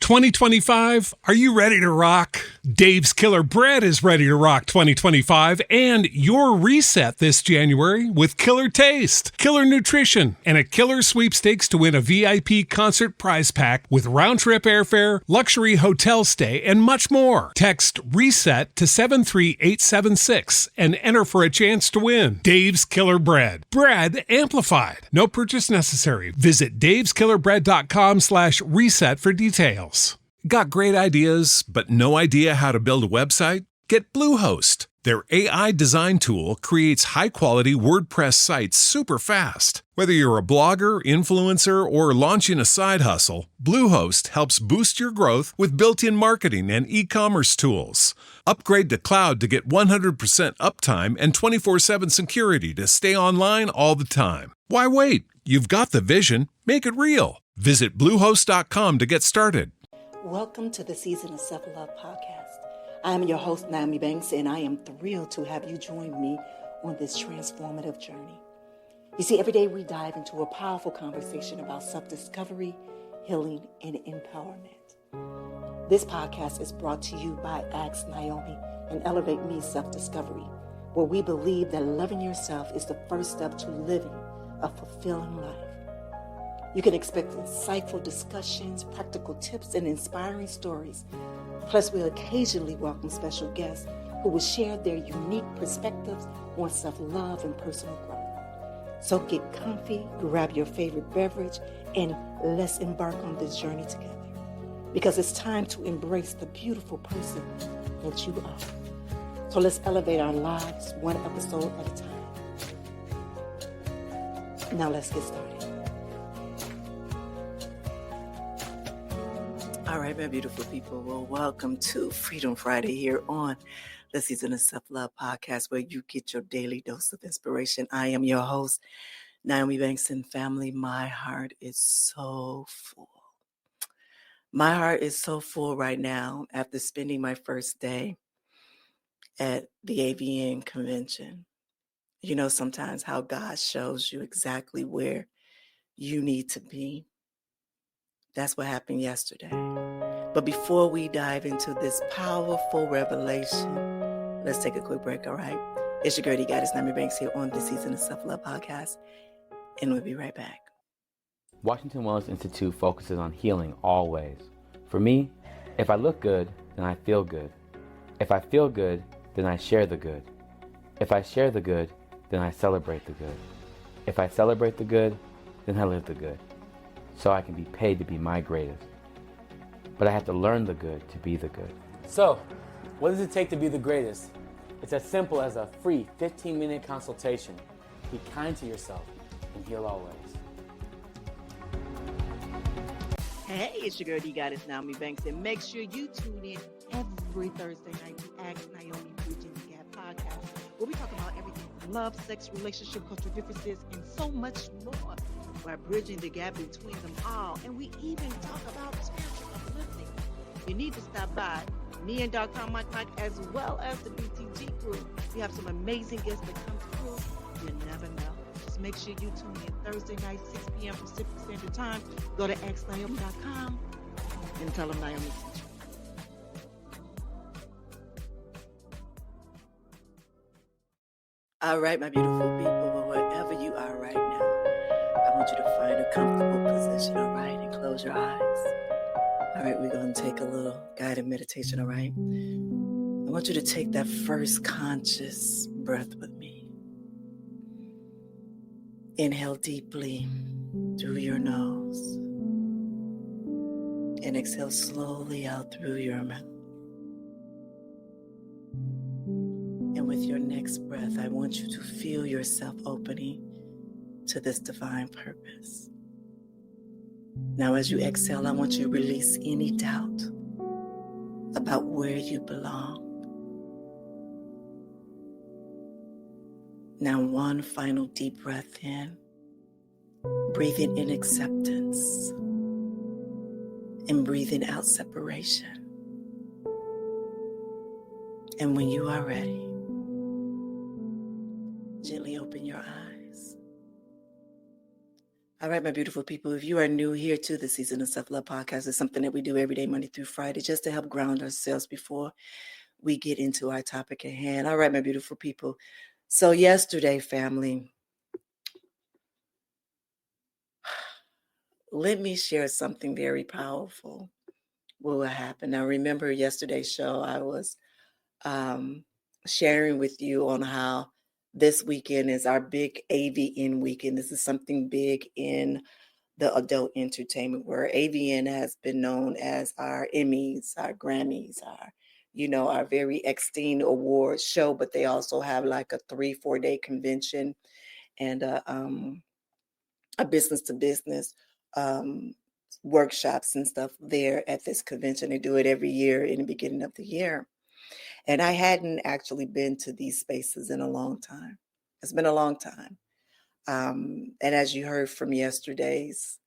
2025, are you ready to rock? Dave's Killer Bread is ready to rock 2025 and your reset this January with killer taste, killer nutrition, and a killer sweepstakes to win a VIP concert prize pack with round-trip airfare, luxury hotel stay, and much more. Text RESET to 73876 and enter for a chance to win. Dave's Killer Bread. Bread amplified. No purchase necessary. Visit daveskillerbread.com/reset for details. Got great ideas, but no idea how to build a website? Get Bluehost. Their AI design tool creates high-quality WordPress sites super fast. Whether you're a blogger, influencer, or launching a side hustle, Bluehost helps boost your growth with built-in marketing and e-commerce tools. Upgrade to cloud to get 100% uptime and 24/7 security to stay online all the time. Why wait? You've got the vision. Make it real. Visit Bluehost.com to get started. Welcome to the Season of Self-Love podcast. I am your host, Nyomi Banks, and I am thrilled to have you join me on this transformative journey. You see, every day we dive into a powerful conversation about self-discovery, healing, and empowerment. This podcast is brought to you by Ask Nyomi and Elevate Me Self-Discovery, where we believe that loving yourself is the first step to living a fulfilling life. You can expect insightful discussions, practical tips, and inspiring stories. Plus, we'll occasionally welcome special guests who will share their unique perspectives on self-love and personal growth. So get comfy, grab your favorite beverage, and let's embark on this journey together. Because it's time to embrace the beautiful person that you are. So let's elevate our lives one episode at a time. Now let's get started. All right, my beautiful people. Well, welcome to Freedom Friday here on the Season of Self-Love podcast, where you get your daily dose of inspiration. I am your host, Nyomi Banks, and family. My heart is so full. My heart is so full right now after spending my first day at the AVN convention. You know, sometimes how God shows you exactly where you need to be. That's what happened yesterday. But before we dive into this powerful revelation, let's take a quick break, all right? It's your girl, Goddess Nyomi Banks here on the Season of Self-Love podcast, and we'll be right back. Washington Wellness Institute focuses on healing always. For me, if I look good, then I feel good. If I feel good, then I share the good. If I share the good, then I celebrate the good. If I celebrate the good, then I live the good. So I can be paid to be my greatest. But I have to learn the good to be the good. So, what does it take to be the greatest? It's as simple as a free 15-minute consultation. Be kind to yourself and heal always. Hey, it's your girl, Goddess Nyomi Banks, and make sure you tune in every Thursday night to Ask Nyomi Bridging the Gap podcast, where we talk about everything from love, sex, relationship, cultural differences, and so much more. By bridging the gap between them all. And we even talk about spiritual uplifting. You need to stop by me and Dr. Mike, as well as the BTG crew. We have some amazing guests that come through. You never know. Just make sure you tune in Thursday night, 6 p.m. Pacific Standard Time. Go to xnaomi.com and tell them Naomi sent you. All right, my beautiful people, wherever you are right now, I want you to find a comfortable position, all right, and close your eyes. All right, we're going to take a little guided meditation, all right? I want you to take that first conscious breath with me. Inhale deeply through your nose and exhale slowly out through your mouth. And with your next breath, I want you to feel yourself opening to this divine purpose. Now, as you exhale, I want you to release any doubt about where you belong. Now, one final deep breath in, breathing in acceptance and breathing out separation. And when you are ready, gently open your eyes. All right, my beautiful people, if you are new here to the Season of Self-Love podcast, it's something that we do every day, Monday through Friday, just to help ground ourselves before we get into our topic at hand. All right, my beautiful people. So yesterday, family, let me share something very powerful. What happened? Now, remember yesterday's show, I was sharing with you on how this weekend is our big AVN weekend. This is something big in the adult entertainment where AVN has been known as our Emmys, our Grammys, our very esteemed award show, but they also have like a 3-4 day convention and a business to business workshops and stuff there at this convention. They do it every year in the beginning of the year. And I hadn't actually been to these spaces in a long time. It's been a long time. And as you heard from yesterday's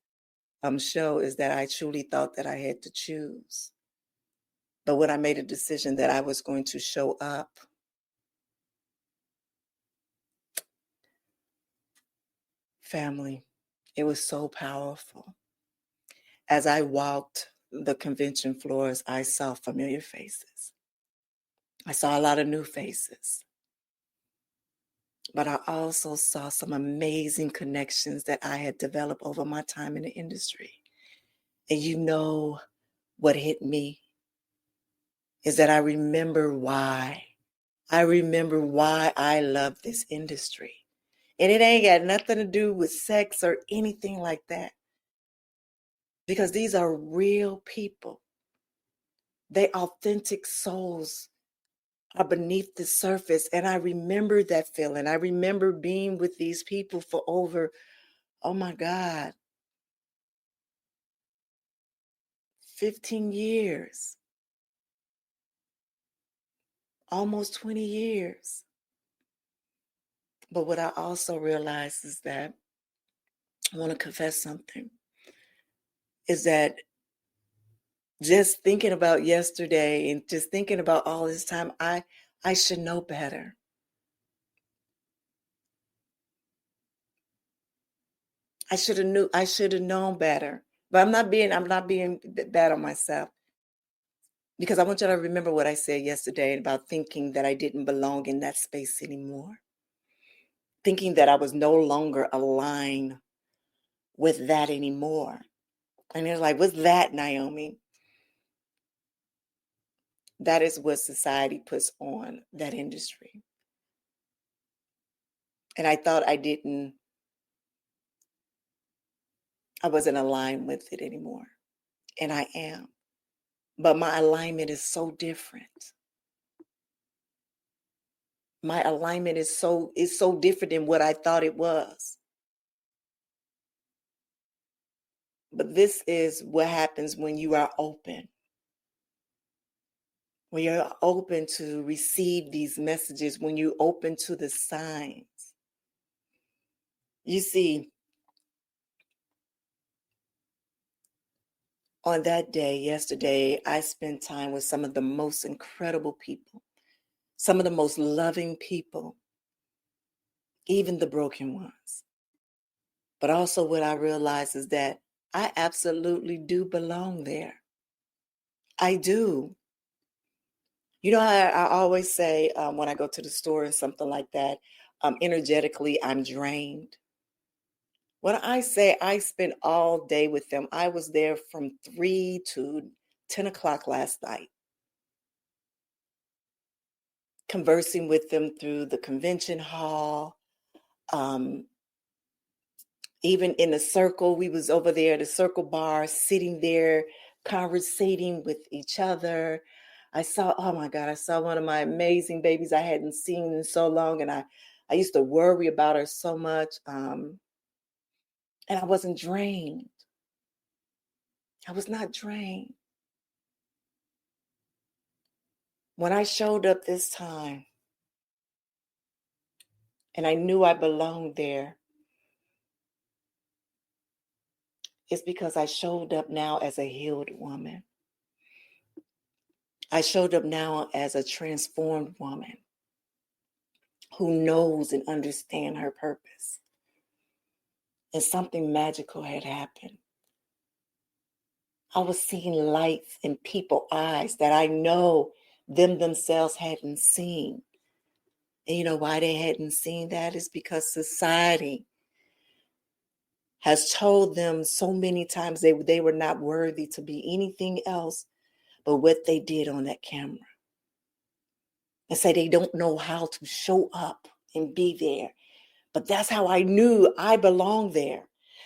show, is that I truly thought that I had to choose. But when I made a decision that I was going to show up, family, it was so powerful. As I walked the convention floors, I saw familiar faces. I saw a lot of new faces. But I also saw some amazing connections that I had developed over my time in the industry. And you know what hit me is that I remember why. I remember why I love this industry. And it ain't got nothing to do with sex or anything like that. Because these are real people. They authentic souls are beneath the surface. And I remember that feeling. I remember being with these people for over, oh my God, 15 years, almost 20 years. But what I also realized is that I want to confess something, is that just thinking about yesterday and just thinking about all this time, I should know better. I should have known better. But I'm not being bad on myself. Because I want you to remember what I said yesterday about thinking that I didn't belong in that space anymore. Thinking that I was no longer aligned with that anymore. And they're like, what's that, Nyomi? That is what society puts on that industry. And I thought I wasn't aligned with it anymore. And I am. But my alignment is so different. My alignment is so different than what I thought it was. But this is what happens when you are open. When you're open to receive these messages, when you're open to the signs. You see, on that day, yesterday, I spent time with some of the most incredible people, some of the most loving people, even the broken ones. But also what I realized is that I absolutely do belong there. I do. You know, I always say when I go to the store and something like that, energetically, I'm drained. When I say I spent all day with them, I was there from 3 to 10 o'clock last night, conversing with them through the convention hall. Even in the circle, we was over there at the circle bar, sitting there, conversating with each other. Oh my God, I saw one of my amazing babies I hadn't seen in so long. And I used to worry about her so much. And I wasn't drained. I was not drained. When I showed up this time and I knew I belonged there, it's because I showed up now as a healed woman. I showed up now as a transformed woman who knows and understands her purpose. and something magical had happened. I was seeing lights in people's eyes that I know them themselves hadn't seen. And you know why they hadn't seen that? Is because society has told them so many times they were not worthy to be anything else but what they did on that camera. And say they don't know how to show up and be there. But that's how I knew I belonged there.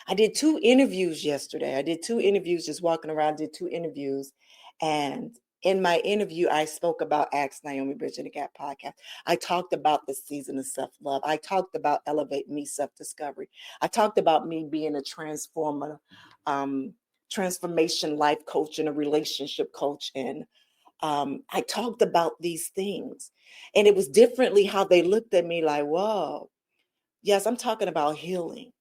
I did 2 interviews yesterday. I did 2 interviews, just walking around, did 2 interviews. And in my interview, I spoke about Ask Nyomi Bridging the Gap podcast. I talked about the season of self-love. I talked about Elevate Me self-discovery. I talked about me being a transformation life coach and a relationship coach. And I talked about these things. And it was differently how they looked at me like, whoa. Yes, I'm talking about healing.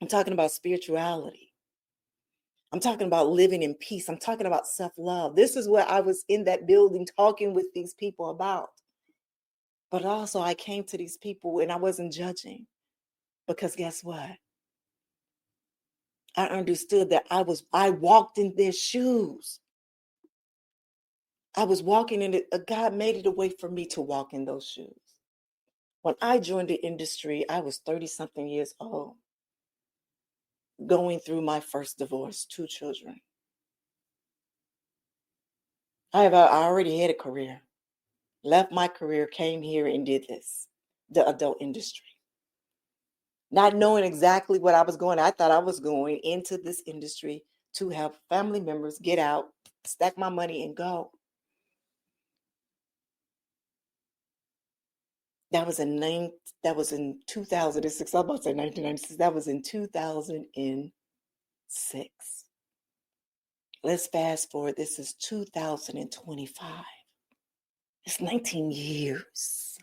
I'm talking about spirituality. I'm talking about living in peace. I'm talking about self-love. This is what I was in that building talking with these people about. But also I came to these people and I wasn't judging, because guess what? I understood that I walked in their shoes. I was walking in it. God made it a way for me to walk in those shoes. When I joined the industry, I was 30 something years old, going through my first divorce, 2 children. I already had a career, left my career, came here and did this, the adult industry. Not knowing exactly what I was going, I thought I was going into this industry to help family members get out, stack my money and go. That was in 2006. I was about to say 1996. That was in 2006. Let's fast forward. This is 2025. It's 19 years.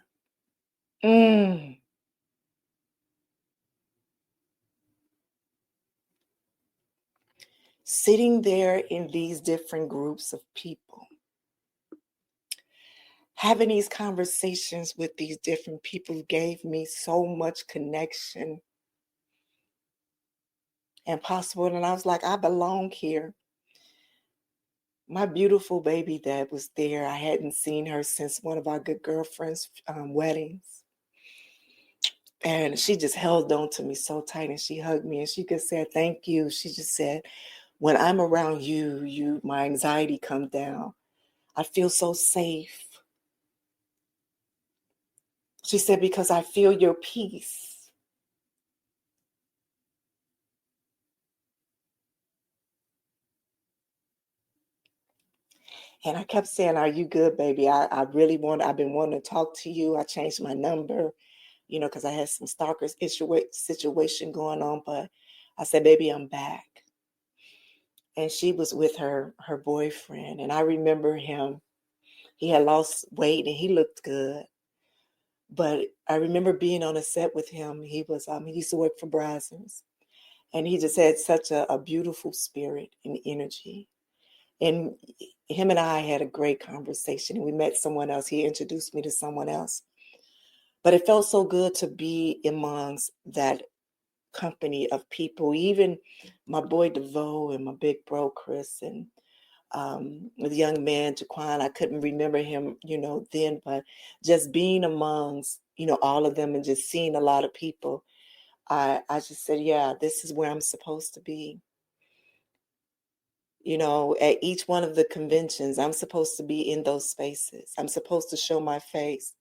Sitting there in these different groups of people, having these conversations with these different people gave me so much connection and possible. And I was like, I belong here. My beautiful baby that was there, I hadn't seen her since one of our good girlfriends' weddings. And she just held on to me so tight and she hugged me and she just said, thank you. She just said, when I'm around you, my anxiety comes down. I feel so safe. She said, because I feel your peace. And I kept saying, are you good, baby? I've been wanting to talk to you. I changed my number, because I had some stalker situation going on. But I said, baby, I'm back. And she was with her boyfriend. And I remember him. He had lost weight and he looked good. But I remember being on a set with him. He used to work for Brazzers. And he just had such a beautiful spirit and energy. And him and I had a great conversation. And we met someone else. He introduced me to someone else. But it felt so good to be amongst that company of people. Even my boy DeVoe and my big bro Chris and the young man Jaquan. I couldn't remember him, then, but just being amongst, all of them and just seeing a lot of people, I just said, yeah, this is where I'm supposed to be. At each one of the conventions, I'm supposed to be in those spaces. I'm supposed to show my face.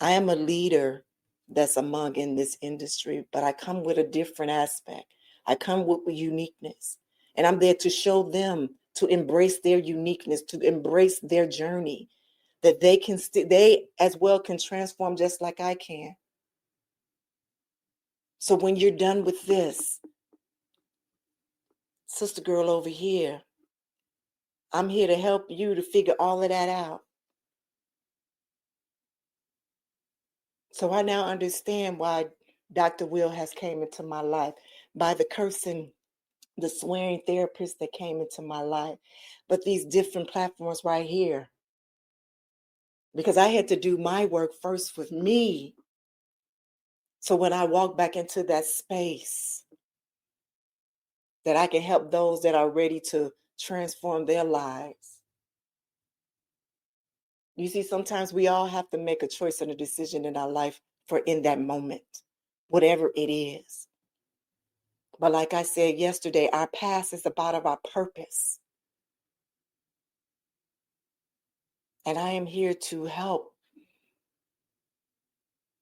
I am a leader that's among in this industry, but I come with a different aspect. I come with uniqueness, and I'm there to show them to embrace their uniqueness, to embrace their journey, that they as well can transform just like I can. So when you're done with this, sister girl over here, I'm here to help you to figure all of that out. So I now understand why Dr. Will has came into my life, by the cursing, the swearing therapist that came into my life, but these different platforms right here. Because I had to do my work first with me So when I walk back into that space, that I can help those that are ready to transform their lives. You see, sometimes we all have to make a choice and a decision in our life for in that moment, whatever it is. But like I said yesterday, our past is about our purpose. And I am here to help,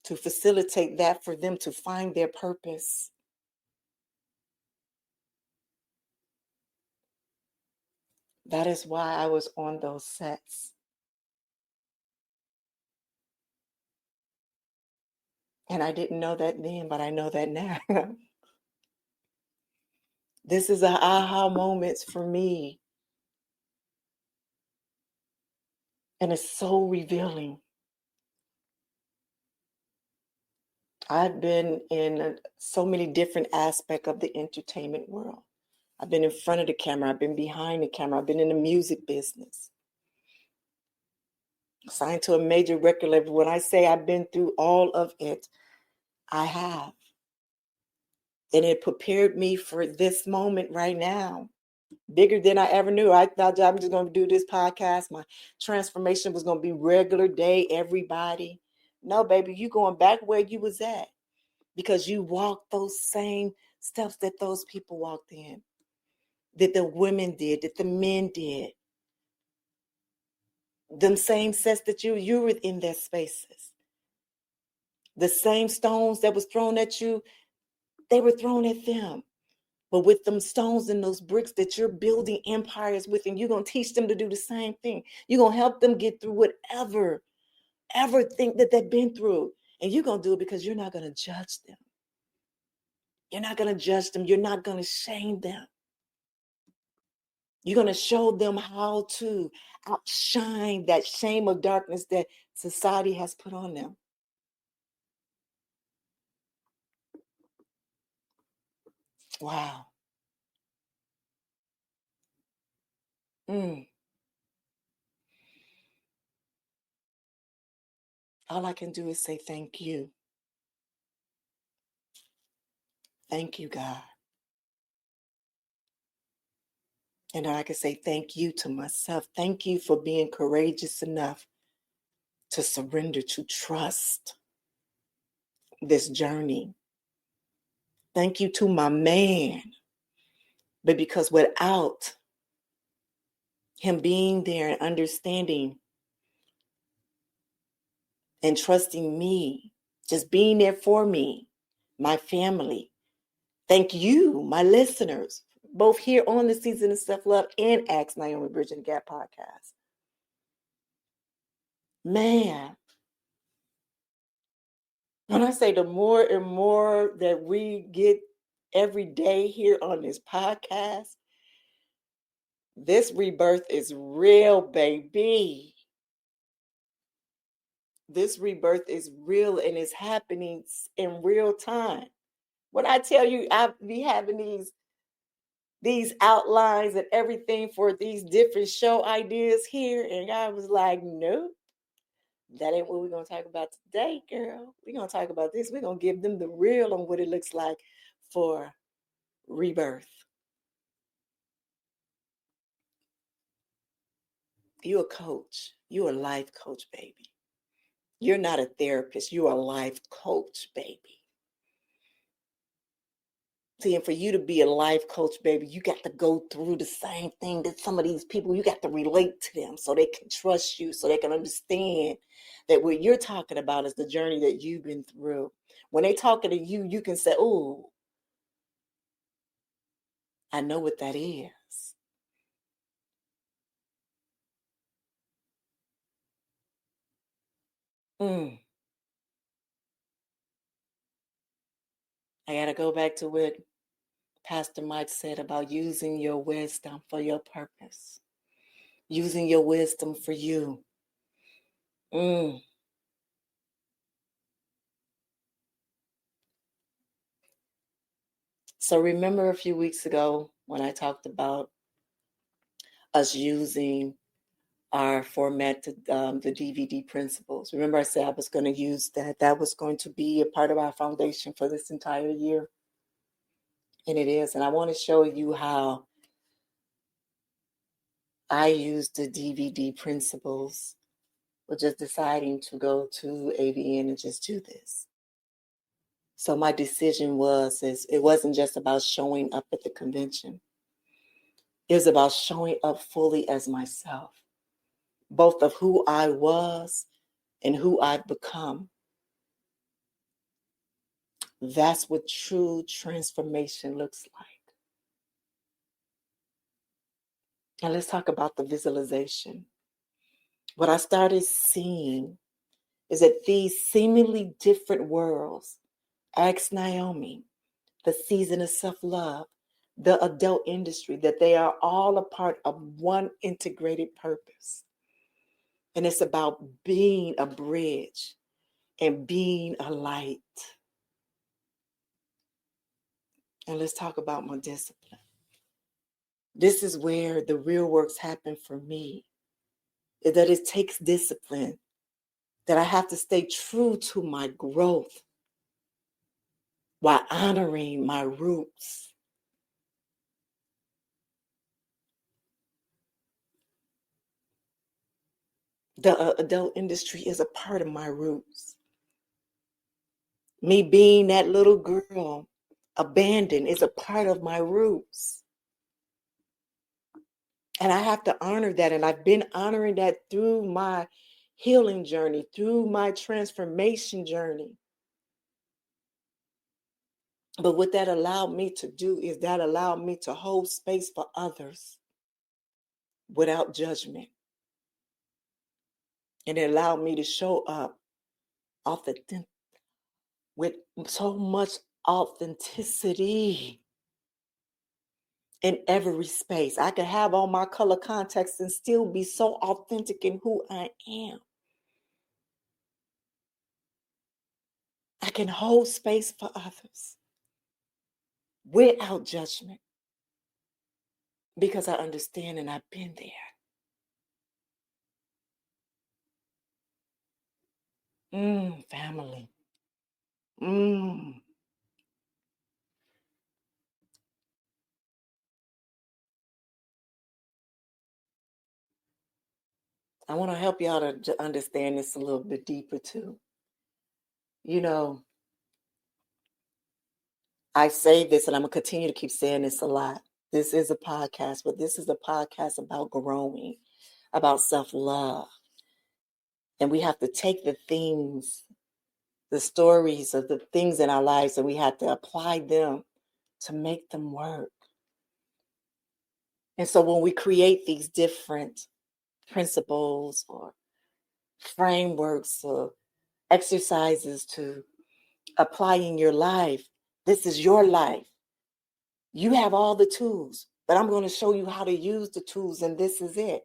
to facilitate that for them to find their purpose. That is why I was on those sets. And I didn't know that then, but I know that now. This is a aha moments for me. And it's so revealing. I've been in so many different aspects of the entertainment world. I've been in front of the camera. I've been behind the camera. I've been in the music business. Signed to a major record label. When I say I've been through all of it, I have. And it prepared me for this moment right now. Bigger than I ever knew. I thought I'm just going to do this podcast. My transformation was going to be regular day, everybody. No, baby, you going back where you was at because you walked those same steps that those people walked in, that the women did, that the men did. Them same sets that you were in their spaces. The same stones that was thrown at you, they were thrown at them. But with them stones and those bricks that you're building empires with, and you're going to teach them to do the same thing. You're going to help them get through whatever, ever think that they've been through. And you're going to do it because you're not going to judge them. You're not going to judge them. You're not going to shame them. You're going to show them how to outshine that shame of darkness that society has put on them. Wow. All I can do is say thank you. Thank you, God. And I can say thank you to myself. Thank you for being courageous enough to surrender, to trust this journey. Thank you to my man. But because without him being there and understanding and trusting me, just being there for me, my family, thank you, my listeners, both here on the Season of Self-Love and Ask Nyomi Bridging the Gap podcast. Man, when I say the more and more that we get every day here on this podcast, this rebirth is real, baby. This rebirth is real and it's happening in real time. When I tell you I be having these outlines and everything for these different show ideas here, and I was like, nope, that ain't what we're going to talk about today, girl. We're going to talk about this. We're going to give them the real on what it looks like for rebirth. You're a coach. You're a life coach, baby. You're not a therapist. You're a life coach, baby. See, and for you to be a life coach, baby, you got to go through the same thing that some of these people, you got to relate to them so they can trust you, so they can understand that what you're talking about is the journey that you've been through. When they talking to you, you can say, oh, I know what that is. I got to go back to what Pastor Mike said about using your wisdom for your purpose. Using your wisdom for you. So remember a few weeks ago when I talked about us using our formatted the DVD principles. Remember I said I was going to use that. That was going to be a part of our foundation for this entire year. And it is. And I want to show you how I used the DVD principles with just deciding to go to AVN and just do this. So my decision it wasn't just about showing up at the convention. It was about showing up fully as myself, both of who I was and who I've become. That's what true transformation looks like. And let's talk about the visualization. What I started seeing is that these seemingly different worlds, ask Nyomi, the season of self-love, the adult industry, that they are all a part of one integrated purpose. And it's about being a bridge and being a light. And let's talk about my discipline. This is where the real works happen for me, is that it takes discipline, that I have to stay true to my growth while honoring my roots. The adult industry is a part of my roots. Me being that little girl abandoned is a part of my roots. And I have to honor that. And I've been honoring that through my healing journey, through my transformation journey. But what that allowed me to do is that allowed me to hold space for others without judgment. And it allowed me to show up with so much authenticity in every space. I could have all my color contexts and still be so authentic in who I am. I can hold space for others without judgment because I understand and I've been there. Family. I want to help y'all to understand this a little bit deeper too. You know, I say this and I'm going to continue to keep saying this a lot. This is a podcast, but this is a podcast about growing, about self-love. And we have to take the things, the stories of the things in our lives, and we have to apply them to make them work. And so when we create these different principles or frameworks or exercises to apply in your life, this is your life. You have all the tools, but I'm going to show you how to use the tools, and this is it.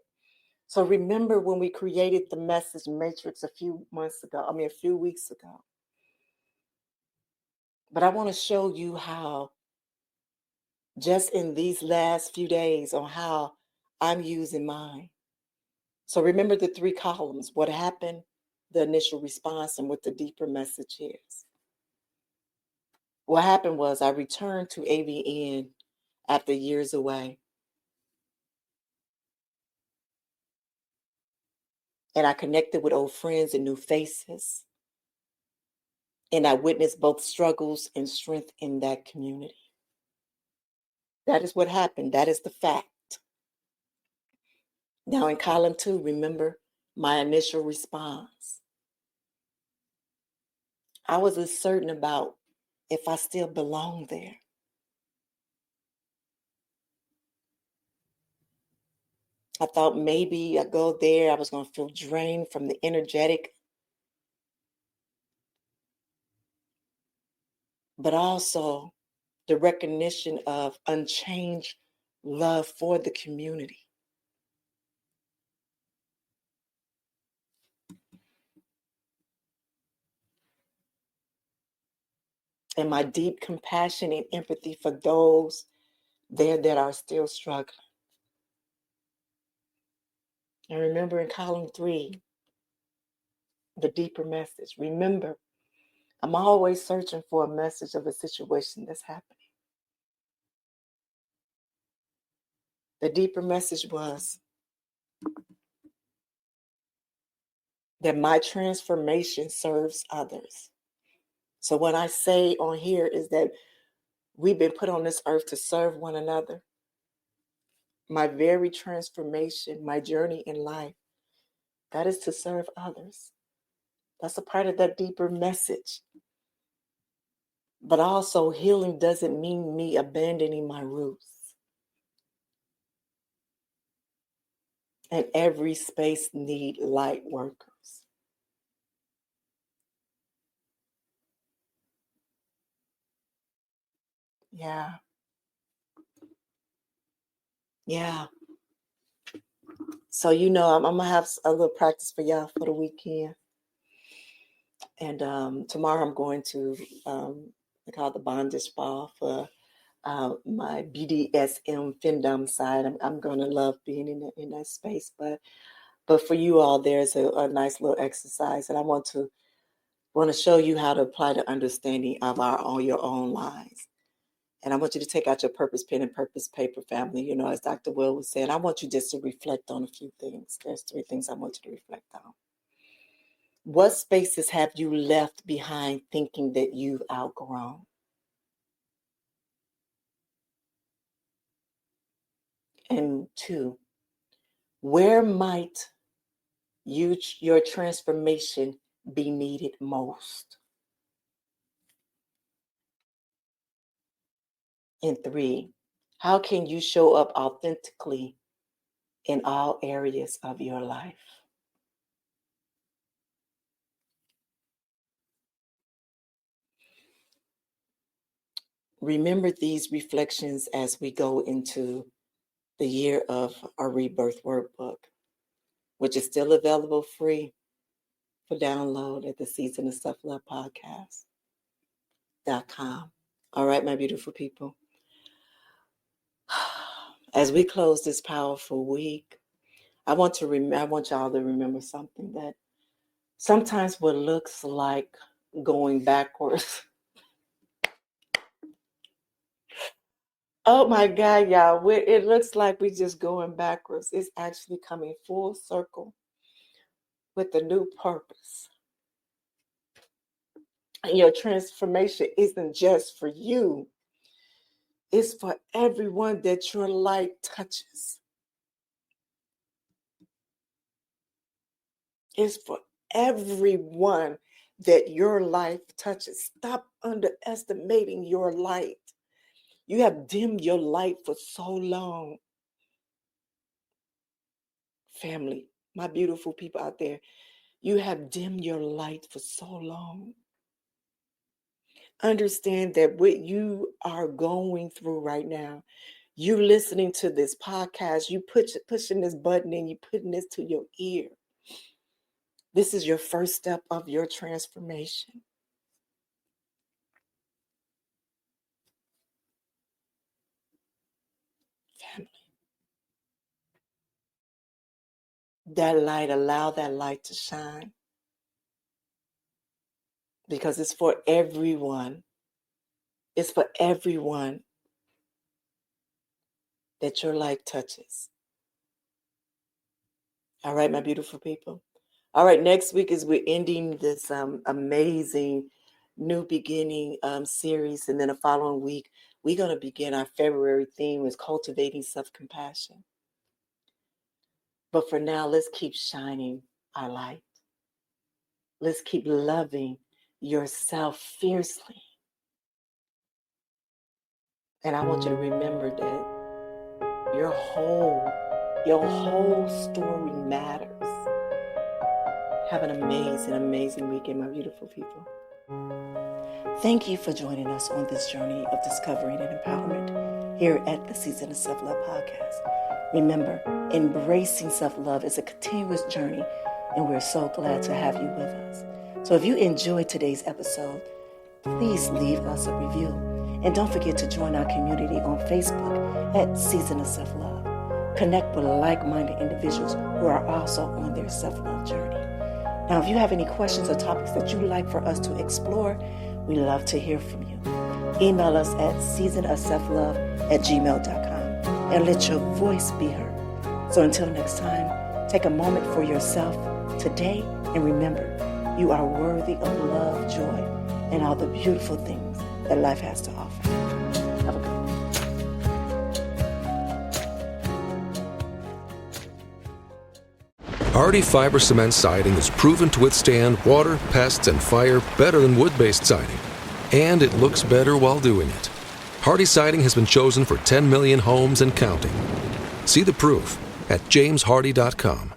So remember when we created the message matrix a few weeks ago. But I want to show you how, just in these last few days, on how I'm using mine. So remember the 3 columns: what happened, the initial response, and what the deeper message is. What happened was I returned to AVN after years away. And I connected with old friends and new faces. And I witnessed both struggles and strength in that community. That is what happened. That is the fact. Now in column 2, remember my initial response. I was uncertain about if I still belong there. I thought maybe I go there, I was going to feel drained from the energetic, but also the recognition of unchanged love for the community. And my deep compassion and empathy for those there that are still struggling. And remember in column 3, the deeper message. Remember, I'm always searching for a message of a situation that's happening. The deeper message was that my transformation serves others. So what I say on here is that we've been put on this earth to serve one another. My very transformation, my journey in life, that is to serve others. That's a part of that deeper message. But also, healing doesn't mean me abandoning my roots. And every space need light workers. Yeah. Yeah. So, I'm going to have a little practice for y'all for the weekend. And tomorrow I'm going to, I call it the bondage ball for my BDSM Findom side. I'm going to love being in that space. But for you all, there's a nice little exercise. And I want to show you how to apply the understanding of your own lives. And I want you to take out your purpose pen and purpose paper, family. As Dr. Will was saying, I want you just to reflect on a few things. There's 3 things I want you to reflect on. What spaces have you left behind thinking that you've outgrown? And 2, where might your transformation be needed most? And 3, how can you show up authentically in all areas of your life? Remember these reflections as we go into the year of our Rebirth Workbook, which is still available free for download at the Season of Self-Love Podcast.com. All right, my beautiful people. As we close this powerful week, I want y'all to remember something, that sometimes what looks like going backwards. Oh my God, y'all. It looks like we're just going backwards. It's actually coming full circle with a new purpose. And your transformation isn't just for you. It's for everyone that your light touches. It's for everyone that your life touches. Stop underestimating your light. You have dimmed your light for so long. Family, my beautiful people out there, you have dimmed your light for so long. Understand that what you are going through right now, you listening to this podcast, you pushing this button and you putting this to your ear. This is your first step of your transformation. Family. That light, allow that light to shine. Because it's for everyone. It's for everyone that your light touches. All right, my beautiful people. All right, next week as we're ending this amazing new beginning series, and then the following week, we're going to begin our February theme is cultivating self-compassion. But for now, let's keep shining our light. Let's keep loving yourself fiercely. And I want you to remember that your whole story matters. Have an amazing, amazing weekend, my beautiful people. Thank you for joining us on this journey of discovering and empowerment here at the Season of Self-Love Podcast. Remember, embracing self-love is a continuous journey, and we're so glad to have you with us. So if you enjoyed today's episode, please leave us a review. And don't forget to join our community on Facebook at Season of Self-Love. connect with like-minded individuals who are also on their self-love journey. Now, if you have any questions or topics that you'd like for us to explore, we love to hear from you. Email us at seasonofselflove@gmail.com and let your voice be heard. So until next time, take a moment for yourself today and remember, you are worthy of love, joy, and all the beautiful things that life has to offer. Have a good one. Hardy Fiber Cement Siding is proven to withstand water, pests, and fire better than wood-based siding. And it looks better while doing it. Hardy Siding has been chosen for 10 million homes and counting. See the proof at jameshardy.com.